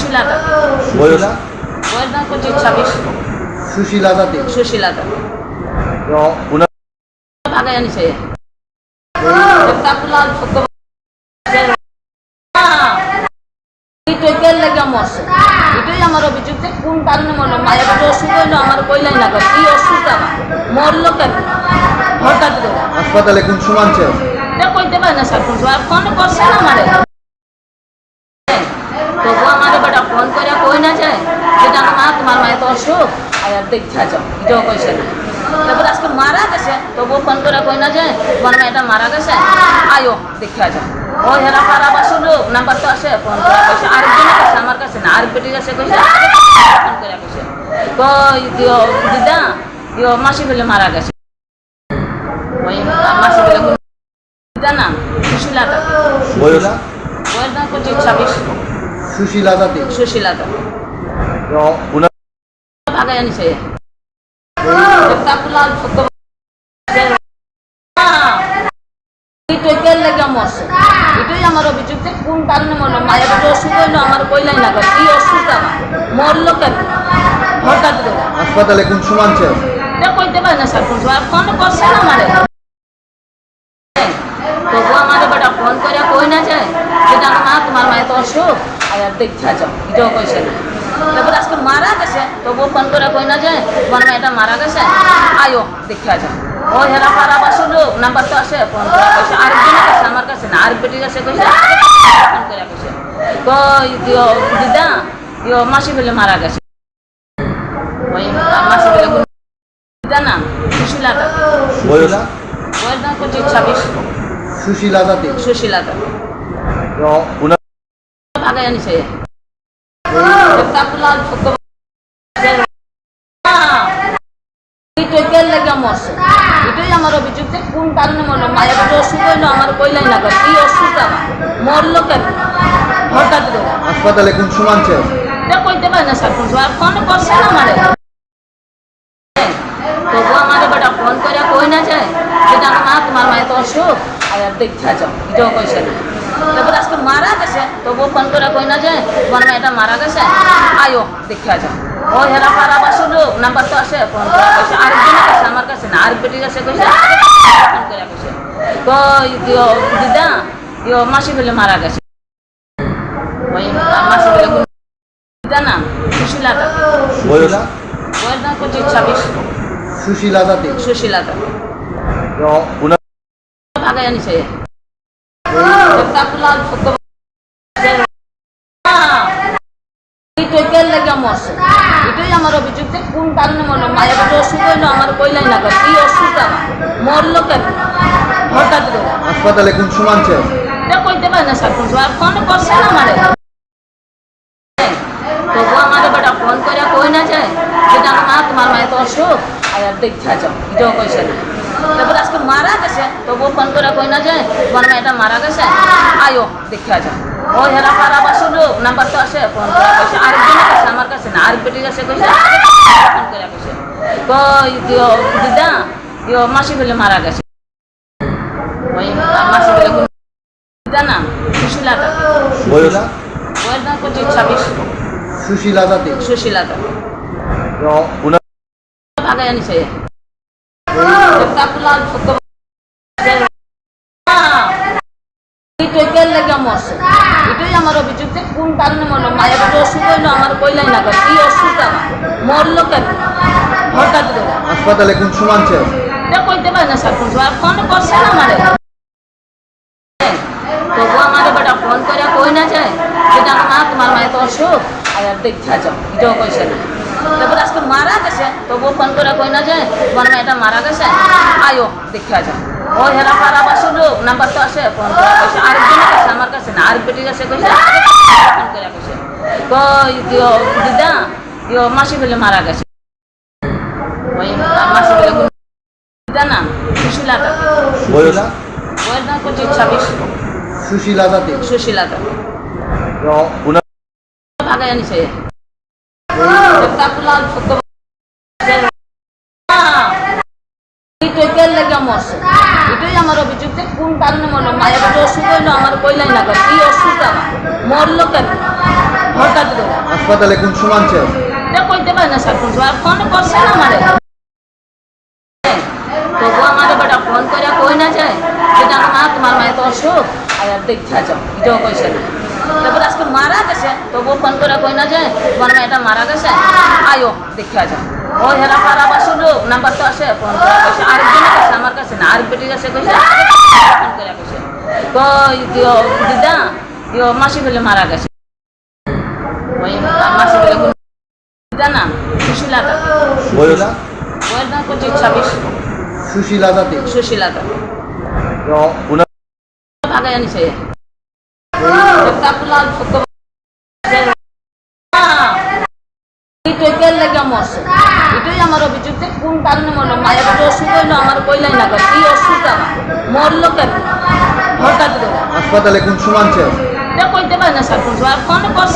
সুশীলা দাস। বয়স বয়স না 25-26। সুশীলা জাতি। সুশীলা দাস উনার ভাগায় আনিছে এটাই আমার অভিযোগ যে কোন কারণে মরলো। মায়ের অসুখ হইলো, আমার কইলাই না কি অসুখ আমার মরলো কেন হঠাৎ করে। হাসপাতালে কোন সময় আনছে? এটা কইতে পারে না স্যার, কোন সময় ফোন করছে না আমারে, তবু আমাদের বেটা ফোন করে কই না যায় যেটা মা তোমার মায়ের তো অসুখ আর দেখা যাও, এটাও কইছে না। তারপর আজকে মারা গেছে, তবু ফোন করে কই না যায় তোমার মেয়েটা মারা গেছে, আয়ো দেখা যাও। ও হেরা খারাপ আসলো, নাম্বার তো আসে, ফোন করে কইছে আরেকজনের কাছে, আমার কাছে না, আরেক বেটির কাছে কইছে, ফোন করে কইছে তো দিদা মাসি বলে মারা গেছে। ওই মাসি বলে দিদা নাম সুশীলা দাস। বয়স বয়স না 25-26। সুশীলা জাতি। সুশীলা দাস উনার ভাগায় আনিছে এটাই আমার অভিযোগ যে কোন কারণে মরলো। মায়ের অসুখ হইলো, আমার কইলাই না কি অসুখ আমার মরলো কেন হঠাৎ করে। হাসপাতালে কোন সময় আনছে? এটা কইতে পারে না স্যার, কোন সময় ফোন করছে না আমারে, তবু আমাদের বেটা ফোন করে কই না যায় যেটা মা তোমার মায়ের তো অসুখ আর দেখা যাও, এটাও কইছে না। তারপর আজকে মারা গেছে, তবু ফোন করে কই না যায় তোমার মেয়েটা মারা গেছে, আয়ো দেখা যাও। ও হেরা খারাপ আসলো, নাম্বার তো আসে, ফোন করে কইছে আরেকজনের কাছে, আমার কাছে না, আরেক বেটির কাছে কইছে, ফোন করে কইছে তো দিদা মাসি বলে মারা গেছে। ওই মাসি বলে দিদা নাম সুশীলা দাস। বয়স বয়স না 25-26। সুশীলা জাতি। সুশীলা দাস উনার ভাগায় আনিছে এটাই আমার অভিযোগ যে কোন কারণে মরলো। মায়ের অসুখ হইলো, আমার কইলাই না কি অসুখ আমার মরলো কেন হঠাৎ করে। হাসপাতালে কোন সময় আনছে? এটা কইতে পারে না স্যার, কোন সময় ফোন করছে না আমারে, তবু আমাদের বেটা ফোন করে কই না যায় যেটা মা তোমার মায়ের তো অসুখ আর দেখা যাও, এটাও কইছে না। তারপর আজকে মারা গেছে, তবু ফোন করে কই না যায় তোমার মেয়েটা মারা গেছে, আয়ো দেখা যাও। ও হেরা খারাপ আসলো, নাম্বার তো আসে, ফোন করে কইছে আরেকজনের কাছে, আমার কাছে না, আরেক বেটির কাছে কইছে, ফোন করে কইছে তো দিদা মাসি বলে মারা গেছে। ওই মাসি বলে দিদা নাম সুশীলা দাস। বয়স বয়স না 25-26। সুশীলা জাতি। সুশীলা দাস উনার ভাগায় আনিছে এটাই আমার অভিযোগ যে কোন কারণে মরলো। মায়ের অসুখ হইলো, আমার কইলাই না কি অসুখ আমার মরলো কেন হঠাৎ করে। হাসপাতালে কোন সময় আনছে? এটা কইতে পারে না স্যার, কোন সময় ফোন করছে না আমারে, তবু আমাদের বেটা ফোন করে কই না যায় যেটা মা তোমার মায়ের তো অসুখ আর দেখা যাও, এটাও কইছে না। তারপর আজকে মারা গেছে, তবু ফোন করে কই না যায় তোমার মেয়েটা মারা গেছে, আয়ো দেখা যাও। ও হেরা খারাপ আসলো, নাম্বার তো আসে, ফোন করে কইছে আরেকজনের কাছে, আমার কাছে না, আরেক বেটির কাছে কইছে, ফোন করে কইছে তো দিদা মাসি বলে মারা গেছে। ওই মাসি বলে দিদা নাম সুশীলা দাস। বয়স বয়স না 25-26। সুশীলা জাতি। সুশীলা দাস উনার ভাগায় আনিছে এটাই আমার অভিযোগ যে কোন কারণে মরলো। মায়ের অসুখ হইলো, আমার কইলাই না কি অসুখ আমার মরলো কেন হঠাৎ করে। হাসপাতালে কোন সময় আনছে? এটা কইতে পারে না স্যার, কোন সময় ফোন করছে না আমারে, তবু আমাদের বেটা ফোন করে কই না যায় যেটা মা তোমার মায়ের তো অসুখ আর দেখা যাও, এটাও কইছে না। তারপর আজকে মারা গেছে, তবু ফোন করে কই না যায় তোমার মেয়েটা মারা গেছে, আয়ো দেখা যাও। ও হেরা খারাপ আসলো, নাম্বার তো আসে, ফোন করে কইছে আরেকজনের কাছে, আমার কাছে না, আরেক বেটির কাছে কইছে, ফোন করে কইছে তো দিদা মাসি বলে মারা গেছে। ওই মাসি বলে দিদা নাম সুশীলা দাস। বয়স বয়স না 25-26। সুশীলা জাতি। সুশীলা দাস উনার ভাগায় আনিছে এটাই আমার অভিযোগ যে কোন কারণে মরলো। মায়ের অসুখ হইলো, আমার কইলাই না কি অসুখ আমার মরলো কেন হঠাৎ করে। হাসপাতালে কোন সময় আনছে? এটা কইতে পারে না স্যার, ফোন করছে না আমারে, তবু আমাদের বেটা ফোন করে কই না যায় যেটা মা তোমার মায়ের তো অসুখ আর দেখা যাও, এটাও কইছে না। তারপর আজকে মারা গেছে, তবুও ফোন করে কই না যায় তোমার মেয়েটা মারা গেছে, আয়ো দেখা যাও। ওই হেরা খারাপ আসল লোক নাম্বার তো আসে, ফোন করে কইছে আরেকজনের কাছে, আমার কাছে না, আরেক বেটির কাছে কইছে, ফোন করে কইছে কই দিদা মাসি বলে মারা গেছে। ওই মাসি বলে দিদা না, সুশীলা থাকে, বয়স বইয়ের নাম 25-26, সুশীলা জাতি। সুশীলা থাকে, ওনার ভাগে জানিছে এটাই আমার অভিযোগ যে কোন কারণে মরলো, মায়ের তো অসুখ হইলো, আমার কইলাই না কি অসুখ আমার মরলো কেন হঠাৎ করে, হাসপাতালে কোন সময় আনছে? এটা কইতে পারে না স্যার, ফোন করছে